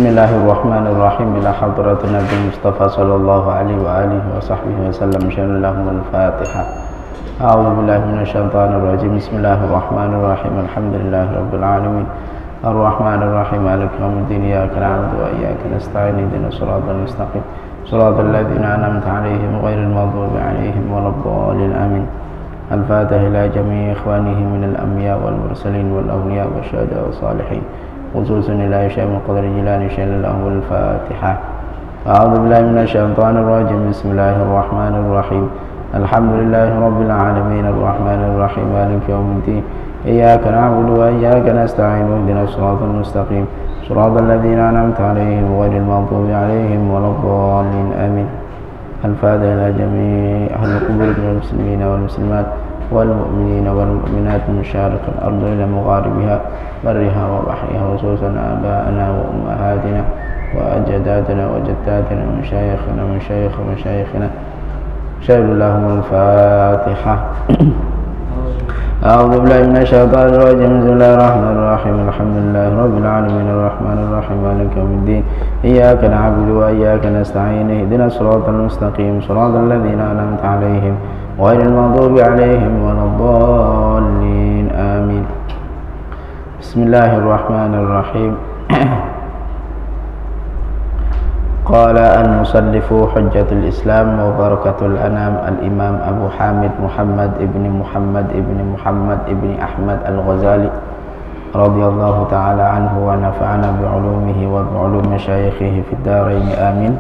Bismillahirrahmanirrahim. Ila hadratin Nabi Mustafa sallallahu alaihi wa alihi wa sahbihi wa sallam. Syarillahumul Fatihah. A'udzu billahi minasyaitonir rajim. Bismillahirrahmanirrahim. Alhamdulillahi rabbil alamin. Arrahmanirrahim. Maliki yaumiddin. Iyyaka na'budu wa iyyaka nasta'in. Ihdinas siratal mustaqim. Siratal ladzina an'amta 'alaihim ghairil maghdubi 'alaihim waladdallin. Amin. Al-Fatihah ila jami'i ikhwanihi minal anbiya wal mursalin wal awliya wasyuhada was salihin. خصوصا إلى شيخ القدر الجيلاني شهد له الفاتحة. أعوذ بالله من الشيطان الرجيم. بسم الله الرحمن الرحيم. الحمد لله رب العالمين الرحمن الرحيم مالك يوم الدين. إياك نعبد وإياك نستعين اهدنا الصراط المستقيم صراط الذين أنعمت عليهم غير المغضوب عليهم ولا الضالين. آمين. الفاتحة إلى جميع أهل القبور من المسلمين والمسلمات والمؤمنين والمؤمنات من مشارق الأرض إلى مغاربها برها وبحرها خصوصا آباءنا وأمهاتنا وأجدادنا وجداتنا ومشايخنا ومشايخ مشايخنا شهد لهم الفاتحة. أعوذ بالله من الشيطان الرجيم. بسم الله الرحمن الرحيم. الحمد لله رب العالمين الرحمن الرحيم مالك يوم الدين. إياك نعبد وإياك نستعين اهدنا الصراط المستقيم صراط الذين أنعمت عليهم غير المغضوب عليهم ولا الضالين. آمين. بسم الله الرحمن الرحيم. قال المصنف حجة الإسلام وبركة الأنام الإمام أبو حامد محمد ابن محمد ابن محمد ابن أحمد الغزالي رضي الله تعالى عنه ونفعنا بعلومه وبعلوم مشايخه في الدارين. آمين.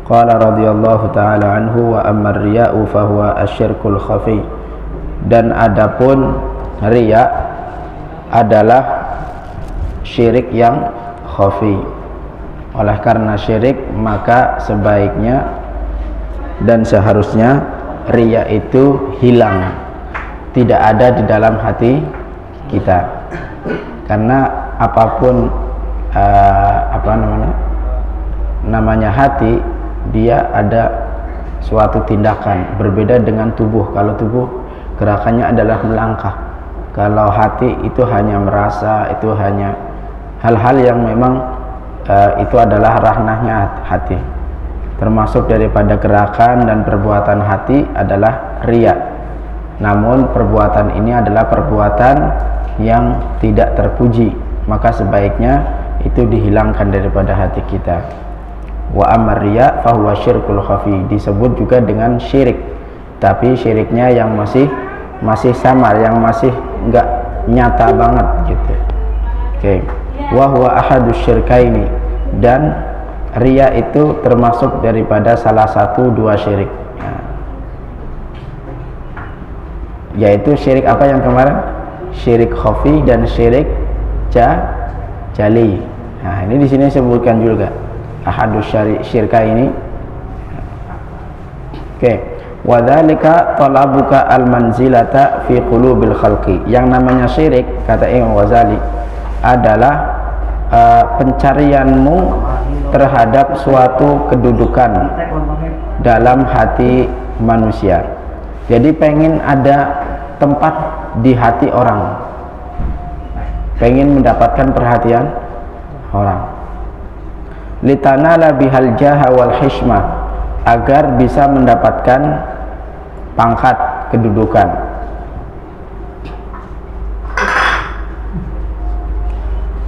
قال رضي الله تعالى عنه وأما الرياء فهو الشرك الخفي. Dan adapun riya adalah syirik yang khafi. Oleh karena syirik maka sebaiknya dan seharusnya riya itu hilang, tidak ada di dalam hati kita. Karena apapun namanya hati, dia ada suatu tindakan berbeda dengan tubuh. Kalau tubuh gerakannya adalah melangkah, kalau hati itu hanya merasa, itu hanya hal-hal yang memang itu adalah ranahnya hati. Termasuk daripada gerakan dan perbuatan hati adalah riya. Namun perbuatan ini adalah perbuatan yang tidak terpuji, maka sebaiknya itu dihilangkan daripada hati kita. Wa amar riya fahuwa syirkul khafi. Disebut juga dengan syirik, tapi syiriknya yang masih samar, yang masih enggak nyata banget gitu. Oke. Wa huwa ahadus syirkaini. Dan riya itu termasuk daripada salah satu dua syirik. Yaitu syirik apa yang kemarin? Syirik khafi dan syirik jali. Nah, ini di sini sebutkan juga ahadus syirka ini. Oke. Wa dzalika talabuka al-manzilata fi qulubil khalqi. Yang namanya syirik, kata Imam Ghazali, adalah pencarianmu terhadap suatu kedudukan dalam hati manusia. Jadi pengen ada tempat di hati orang, pengen mendapatkan perhatian orang. Litanala bihal jaha wal hishmah, agar bisa mendapatkan pangkat kedudukan.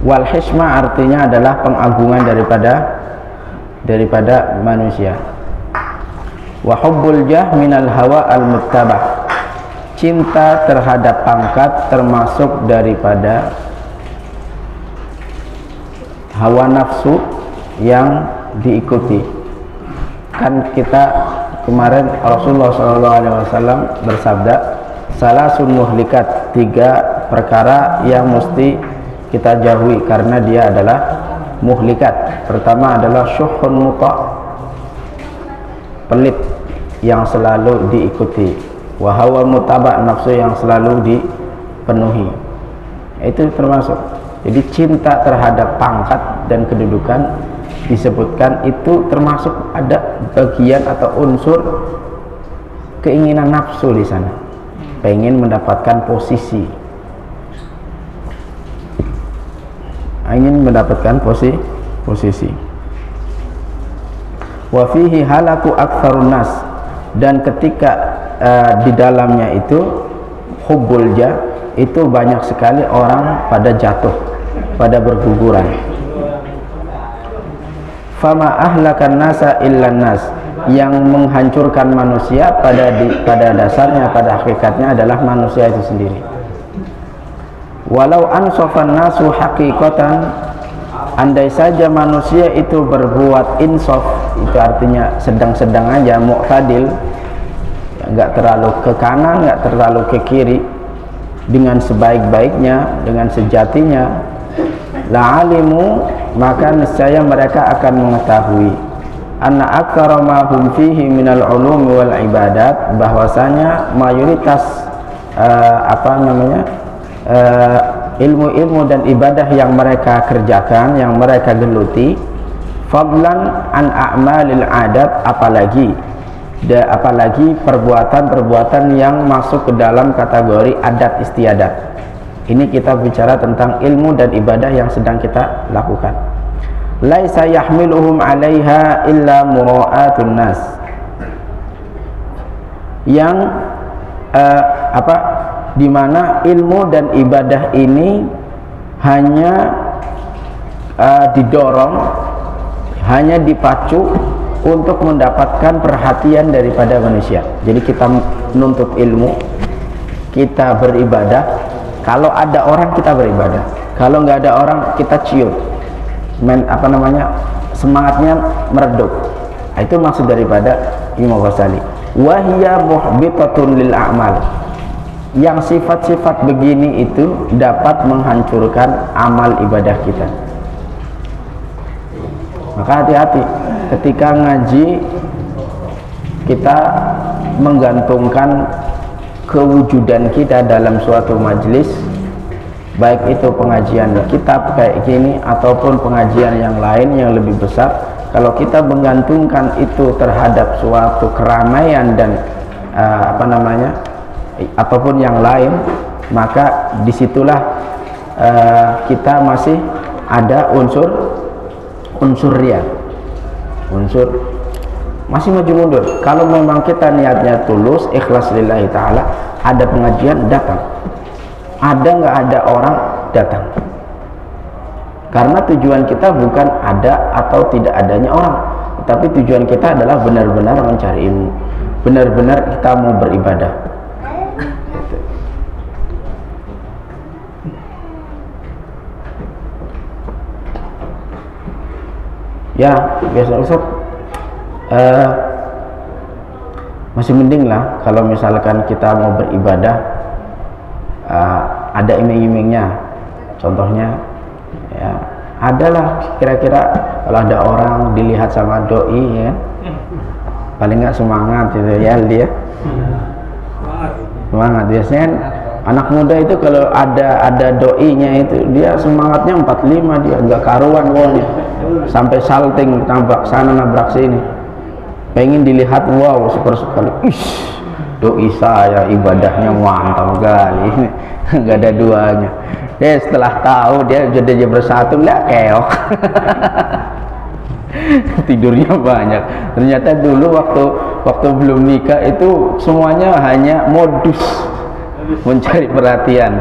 Wal hishmah artinya adalah pengagungan daripada manusia. Wa hubbul jah minal hawa al muttabah. Cinta terhadap pangkat termasuk daripada hawa nafsu yang diikuti. Kan kita kemarin Rasulullah SAW bersabda, salasun muhlikat, 3 perkara yang mesti kita jauhi karena dia adalah muhlikat. Pertama adalah syuhun muta', pelit yang selalu diikuti. Wa hawa mutaba', nafsu yang selalu dipenuhi. Itu termasuk. Jadi cinta terhadap pangkat dan kedudukan disebutkan itu termasuk ada bagian atau unsur keinginan nafsu di sana. Pengen mendapatkan posisi, ingin mendapatkan posisi. Wa fihi halaku aktsarun nas, dan ketika di dalamnya itu hubbul jah, itu banyak sekali orang pada jatuh, pada berguguran. Fama ahlakan nasa illan nas, yang menghancurkan manusia pada dasarnya, pada hakikatnya adalah manusia itu sendiri. Walau ansafan nasu haqiqatan, andai saja manusia itu berbuat insaf, itu artinya sedang-sedang aja, mu'tadil, nggak terlalu ke kanan, nggak terlalu ke kiri, dengan sebaik-baiknya, dengan sejatinya, la'alimu, maka niscaya mereka akan mengetahui anna aktsara ma hum fihi minal ulumi wal ibadat, bahwasanya mayoritas ilmu-ilmu dan ibadah yang mereka kerjakan, yang mereka geluti, fadlan an a'malil adat, apalagi perbuatan-perbuatan yang masuk ke dalam kategori adat istiadat. Ini kita bicara tentang ilmu dan ibadah yang sedang kita lakukan. Laisa yahmiluhum 'alaiha illa mura'atun nas, yang di mana ilmu dan ibadah ini hanya didorong, hanya dipacu untuk mendapatkan perhatian daripada manusia. Jadi kita menuntut ilmu, kita beribadah, kalau ada orang kita beribadah, kalau nggak ada orang kita ciut, semangatnya meredup. Itu maksud daripada Imam Ghazali. Wahiyya muhbitatun lil a'mal, yang sifat-sifat begini itu dapat menghancurkan amal ibadah kita. Maka hati-hati ketika ngaji, kita menggantungkan kewujudan kita dalam suatu majelis, baik itu pengajian kitab kayak gini ataupun pengajian yang lain yang lebih besar. Kalau kita menggantungkan itu terhadap suatu keramaian dan ataupun yang lain, maka disitulah kita masih ada unsur riya, masih maju mundur. Kalau memang kita niatnya tulus, ikhlas lillahi ta'ala, ada pengajian datang, ada nggak ada orang datang, karena tujuan kita bukan ada atau tidak adanya orang, tapi tujuan kita adalah benar-benar mencari ilmu, benar-benar kita mau beribadah. Ya biasa Ustaz, masih mending lah kalau misalkan kita mau beribadah ada iming-imingnya. Contohnya ya adalah kira-kira kalau ada orang dilihat sama doi, ya paling nggak semangat gitu ya dia, semangat. Biasanya kan anak muda itu kalau ada doinya itu dia semangatnya 45, dia nggak karuan pokoknya, sampai salting, nabrak sana nabrak sini, pengen dilihat wow sekali, doi saya ibadahnya mantap kali, nggak ada duanya. Dia setelah tahu dia jadi bersatu lah keok. Tidurnya banyak. Ternyata dulu waktu belum nikah itu semuanya hanya modus mencari perhatian.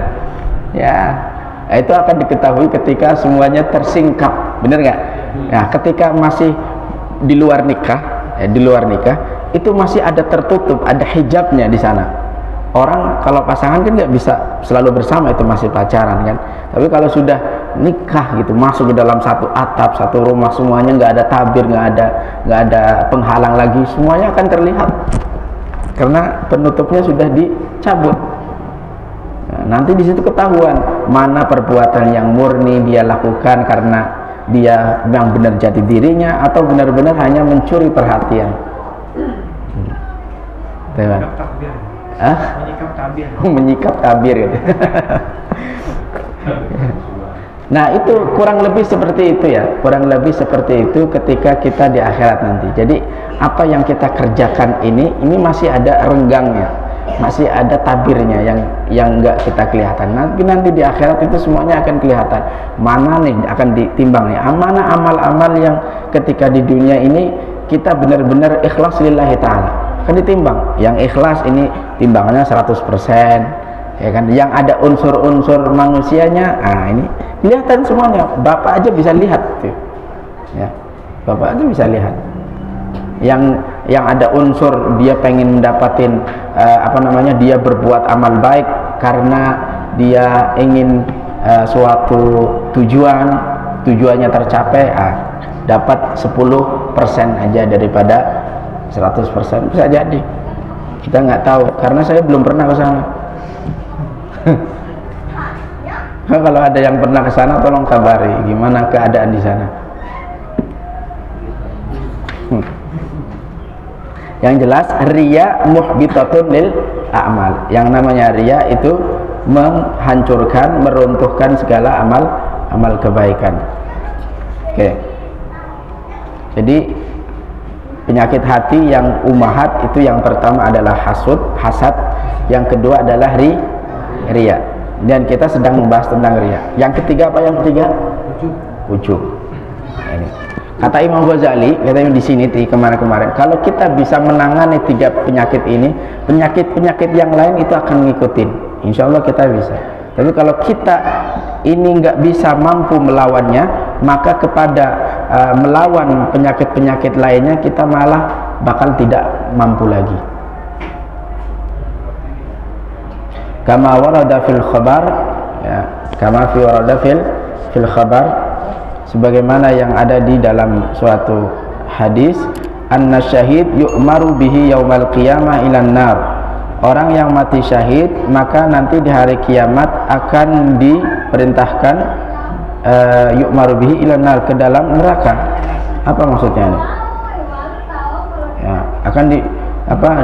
Ya, itu akan diketahui ketika semuanya tersingkap, bener nggak? Nah, ketika masih di luar nikah, itu masih ada tertutup, ada hijabnya di sana. Orang kalau pasangan kan nggak bisa selalu bersama, itu masih pacaran kan. Tapi kalau sudah nikah gitu, masuk ke dalam satu atap, satu rumah, semuanya nggak ada tabir, nggak ada penghalang lagi, semuanya akan terlihat karena penutupnya sudah dicabut. Nah, nanti di situ ketahuan mana perbuatan yang murni dia lakukan karena dia yang benar jati dirinya, atau benar-benar hanya mencuri perhatian. Menyikap tabir gitu. Nah itu kurang lebih seperti itu ya, kurang lebih seperti itu ketika kita di akhirat nanti. Jadi apa yang kita kerjakan ini masih ada renggangnya, masih ada tabirnya yang nggak kita kelihatan. Nanti di akhirat itu semuanya akan kelihatan. Mana nih akan ditimbang nih, mana amal-amal yang ketika di dunia ini kita benar-benar ikhlas lillahi ta'ala, akan ditimbang. Yang ikhlas ini timbangannya 100%, ya kan. Yang ada unsur-unsur manusianya, ini kelihatan semuanya. Bapak aja bisa lihat tuh, ya, Bapak aja bisa lihat. Yang ada unsur dia pengen mendapatin dia berbuat amal baik karena dia ingin suatu tujuannya tercapai, dapat 10% aja daripada 100%, bisa jadi. Kita nggak tahu karena saya belum pernah ke sana. Kalau ada yang pernah ke sana tolong kabari gimana keadaan di sana. Yang jelas riya muhbitatun lil a'mal. Yang namanya riya itu menghancurkan, meruntuhkan segala amal kebaikan. Oke. Jadi penyakit hati yang umahat itu yang pertama adalah hasad, yang kedua adalah riya. Dan kita sedang membahas tentang riya. Yang ketiga apa yang ketiga? Ujub. Ini. Kata Imam Ghazali, katanya di sini kemarin-kemarin, kalau kita bisa menangani 3 penyakit ini, penyakit-penyakit yang lain itu akan ngikutin. Insya Allah kita bisa. Tapi kalau kita ini nggak bisa mampu melawannya, maka kepada melawan penyakit-penyakit lainnya kita malah bakal tidak mampu lagi. Kama warada fil khabar, ya, kama fi warada fil khabar, sebagaimana yang ada di dalam suatu hadis, anna syahid yu'maru bihi yaumal qiyamah ilan nar. Orang yang mati syahid maka nanti di hari kiamat akan diperintahkan yu'maru bihi ilan nar, ke dalam neraka. Apa maksudnya ini? Ya, akan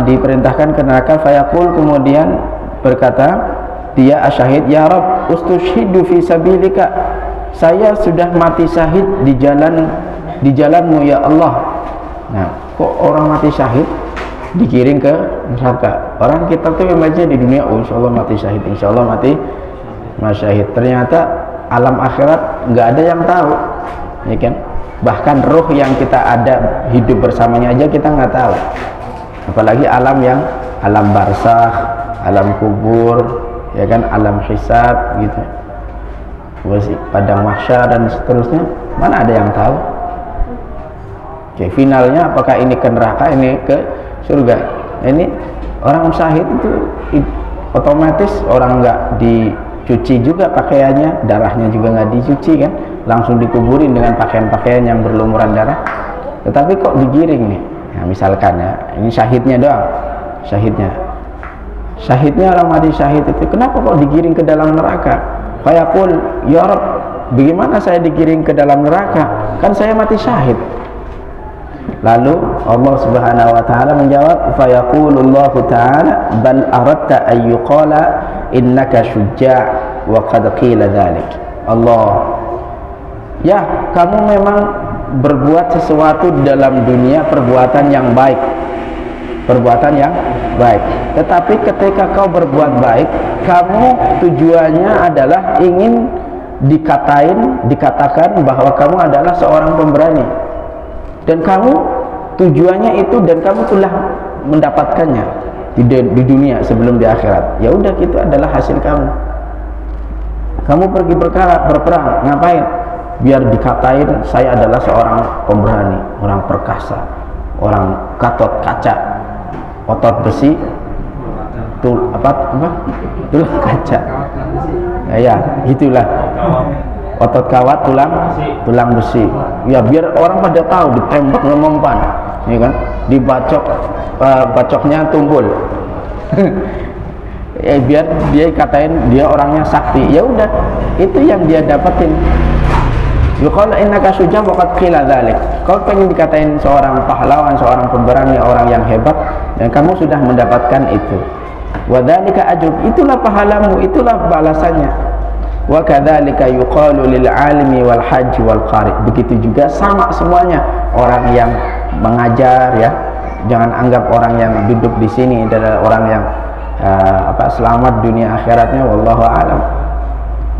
diperintahkan ke neraka. Fayaqul, kemudian berkata dia asyahid, ya Rabb ustushhidu fi sabilika, saya sudah mati syahid di jalanmu ya Allah. Nah, kok orang mati syahid digiring ke neraka? Orang kita tuh membaca di dunia, oh insya Allah mati syahid, insya Allah mati syahid. Ternyata alam akhirat nggak ada yang tahu, ya kan? Bahkan ruh yang kita ada hidup bersamanya aja kita nggak tahu, apalagi alam barzakh, alam kubur, ya kan, alam hisab gitu, padang mahsyar dan seterusnya, mana ada yang tahu. Oke, finalnya apakah ini ke neraka, ini ke surga. Ini orang syahid itu otomatis orang nggak dicuci juga pakaiannya, darahnya juga nggak dicuci kan, langsung dikuburin dengan pakaian-pakaian yang berlumuran darah. Tetapi kok digiring nih, ya, misalkan ya, ini syahidnya doang, syahidnya orang mati syahid itu, kenapa kok digiring ke dalam neraka? Fayaqul, ya Rabb, bagaimana saya digiring ke dalam neraka? Kan saya mati syahid. Lalu Allah Subhanahu wa taala menjawab, fayaqulullahu taala bal aradta ay yuqala innaka syujja' wa qad qila dzalik. Allah, ya kamu memang berbuat sesuatu dalam dunia, perbuatan yang baik, tetapi ketika kau berbuat baik, kamu tujuannya adalah ingin dikatakan bahwa kamu adalah seorang pemberani, dan kamu tujuannya itu, dan kamu telah mendapatkannya di dunia sebelum di akhirat. Ya udah, itu adalah hasil kamu. Kamu pergi berperang, ngapain? Biar dikatain saya adalah seorang pemberani, orang perkasa, orang Gatot Kaca, otot besi, tulang kaca, ya itulah, otot kawat, tulang besi. Ya biar orang pada tahu, ditembak mempan, ya kan, dibacok, bacoknya tumpul. Ya biar dia katain dia orangnya sakti. Ya udah, itu yang dia dapetin. Yuqala innaka syujaa' wa qad qila dzalik. Kau pengen dikatain seorang pahlawan, seorang pemberani, orang yang hebat, dan kamu sudah mendapatkan itu. Wa dzalika ajr, itulah pahalamu, itulah balasannya. Wa kadzalika yuqalu lil 'alimi wal haji wal qari. Begitu juga sama semuanya, orang yang mengajar, ya. Jangan anggap orang yang duduk di sini adalah orang yang selamat dunia akhiratnya, wallahu a'lam.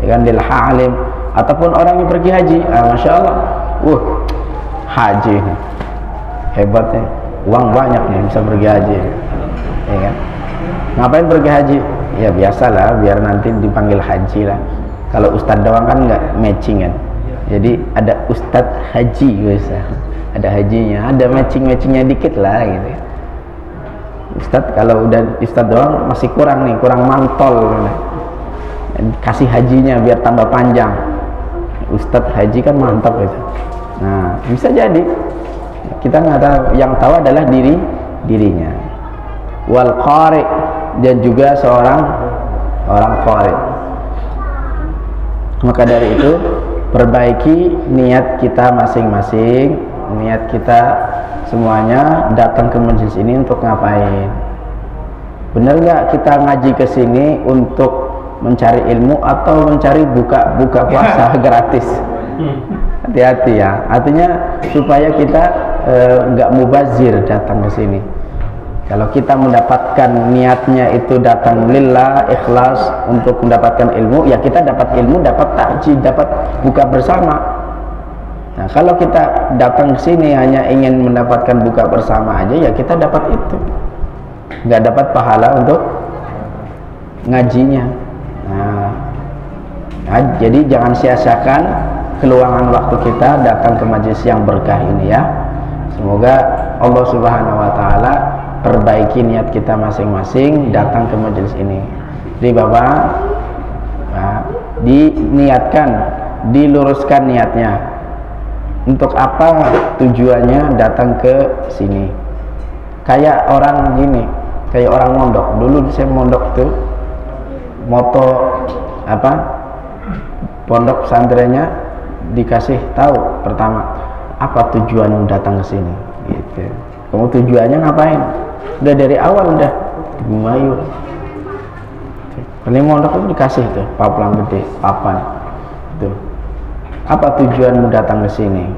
Ya kan, lil halim. Ataupun orang yang pergi haji, masya Allah, haji nih hebatnya, uang banyak nih, bisa pergi haji, ya kan. Ngapain pergi haji? Ya biasalah, biar nanti dipanggil haji lah. Kalau ustadz doang kan nggak matching kan, jadi ada ustadz haji biasa, ada hajinya, ada matchingnya dikit lah gitu. Ustadz, kalau udah ustadz doang masih kurang nih, kurang mantol, kasih hajinya biar tambah panjang. Ustadz haji kan mantap gitu. Nah, bisa jadi kita nggak tahu, yang tahu adalah dirinya. Wal qari, dan juga seorang qari. Maka dari itu, perbaiki niat kita masing-masing, niat kita semuanya datang ke majelis ini untuk ngapain? Bener nggak kita ngaji ke sini untuk mencari ilmu atau mencari buka puasa gratis? Hati-hati ya, artinya supaya kita nggak mubazir datang ke sini. Kalau kita mendapatkan niatnya itu datang lillah, ikhlas untuk mendapatkan ilmu, ya kita dapat ilmu, dapat takjil, dapat buka bersama. Nah, kalau kita datang ke sini hanya ingin mendapatkan buka bersama aja, ya kita dapat itu, nggak dapat pahala untuk ngajinya. Nah, jadi jangan sia-siakan keluangan waktu kita datang ke majelis yang berkah ini ya. Semoga Allah Subhanahu wa taala perbaiki niat kita masing-masing datang ke majelis ini. Jadi Bapak, diniatkan, diluruskan niatnya. Untuk apa tujuannya datang ke sini? Kayak orang gini, kayak orang mondok. Dulu saya mondok tuh, moto pondok pesantrennya dikasih tahu pertama, apa tujuanmu datang ke sini? Gitu. Kamu tujuannya ngapain? Udah dari awal udah Bumayu. Paling mondok itu dikasih tuh papan gede, papan. Tuh. Apa tujuanmu datang ke sini?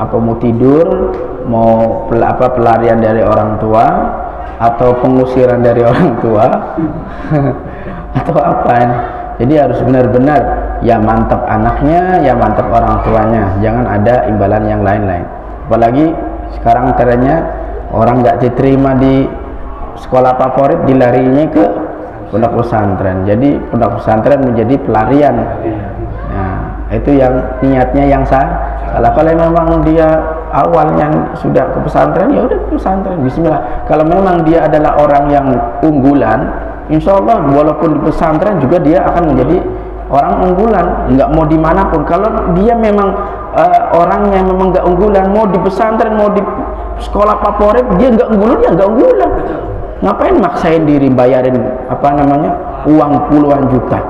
Apa mau tidur, mau pelarian dari orang tua, atau pengusiran dari orang tua, atau apa? Jadi harus benar-benar ya mantap anaknya, ya mantap orang tuanya. Jangan ada imbalan yang lain-lain. Apalagi sekarang trennya orang nggak diterima di sekolah favorit, dilarinya ke pondok pesantren. Jadi pondok pesantren menjadi pelarian. Nah, itu yang niatnya yang salah. Kalau memang dia awalnya sudah ke pesantren, ya udah ke pesantren, bismillah. Kalau memang dia adalah orang yang unggulan, insya Allah walaupun di pesantren juga dia akan menjadi orang unggulan, nggak mau dimanapun. Kalau dia memang orang yang memang nggak unggulan, mau di pesantren, mau di sekolah favorit, dia nggak unggulan, ya nggak unggulan. Ngapain maksain diri bayarin uang puluhan juta?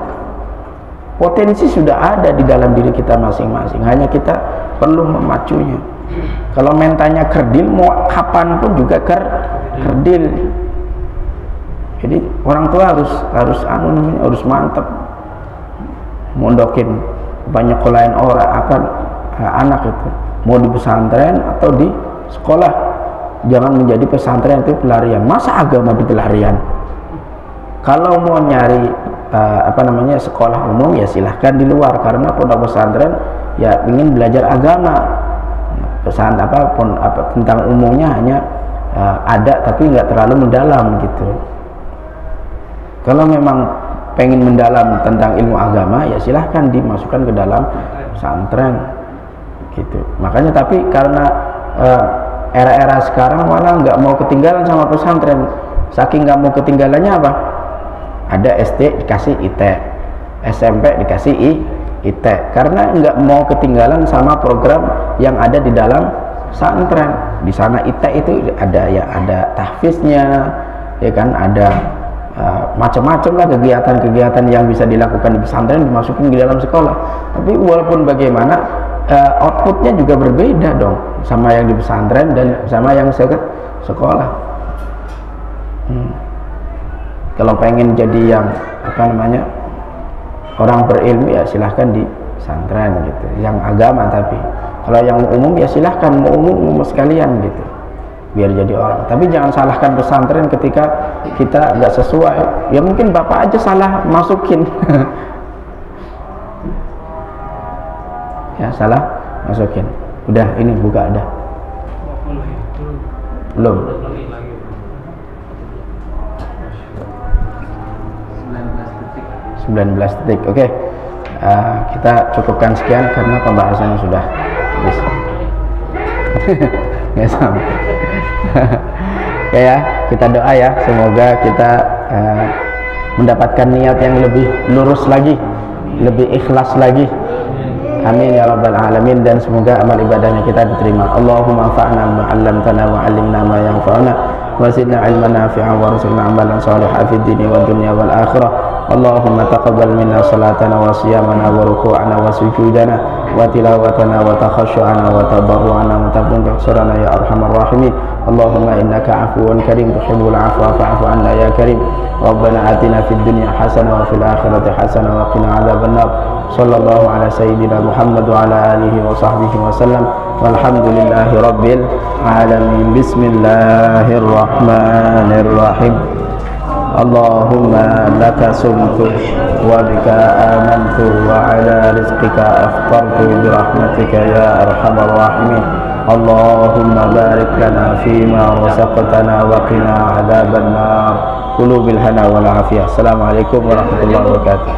Potensi sudah ada di dalam diri kita masing-masing, hanya kita perlu memacunya. Kalau mentalnya kerdil, mau kapan pun juga kerdil. Jadi orang tua harus mantap, mondokin banyak lain orang anak itu, mau di pesantren atau di sekolah. Jangan menjadi pesantren itu pelarian. Masa agama di pelarian? Kalau mau nyari sekolah umum, ya silahkan di luar, karena pondok pesantren ya ingin belajar agama. Tentang umumnya hanya ada, tapi nggak terlalu mendalam gitu. Kalau memang pengen mendalam tentang ilmu agama, ya silahkan dimasukkan ke dalam pesantren gitu. Makanya tapi karena era-era sekarang malah nggak mau ketinggalan sama pesantren. Saking nggak mau ketinggalannya apa? Ada SD dikasih IT, SMP dikasih IT, karena nggak mau ketinggalan sama program yang ada di dalam pesantren. Di sana IT itu ada tahfiznya, ya kan, ada macam-macam lah kegiatan-kegiatan yang bisa dilakukan di pesantren dimasukin di dalam sekolah. Tapi walaupun bagaimana outputnya juga berbeda dong, sama yang di pesantren dan sama yang sekolah. Kalau pengen jadi yang orang berilmu, ya silahkan di pesantren gitu, yang agama. Tapi kalau yang umum ya silahkan, mau umum sekalian gitu. biar jadi orang. Tapi jangan salahkan pesantren ketika kita nggak sesuai. Ya mungkin bapak aja salah masukin. Ya salah masukin. Udah ini buka ada. Belum. 19 detik. Oke. Kita cukupkan sekian karena pembahasannya sudah habis. Nggak sampai. Oke ya, kita doa ya, semoga kita mendapatkan niat yang lebih lurus lagi, lebih ikhlas lagi. Amin ya rabbal alamin, dan semoga amal ibadahnya kita diterima. Allahumma anfa'na bima 'allamtana wa 'allimna ma yanfa'una wa zidna 'ilman nafi'an warzuqna 'amalan shalihan fid dini wad dunya wal akhirah. Allahumma taqabbal minna salatana wa siyamana wa ruku'ana wa sujudana wa tilawatana wa takhashu'ana wa tadarru'ana wa taqabbal ya arhamar rahimin. Allahumma innaka 'afuwun karim tuhibbul 'afwa fa'fu 'anna ya karim. Rabbana atina fid dunya hasanah wa fil akhirati hasanah wa qina 'adzaban nar. Sallallahu ala sayyidina Muhammad wa ala alihi wa sahbihi wa sallam. Walhamdulillahi rabbil alamin. Bismillahirrahmanirrahim. Allahumma laka sumtu wa bika amantu wa ala rizqika aftartu birahmatika ya arhamar rahimin. Allahumma barik lana fima razaqtana wa qina adzaban nar. Qulubil hana wal afiyah. Assalamualaikum warahmatullahi wabarakatuh.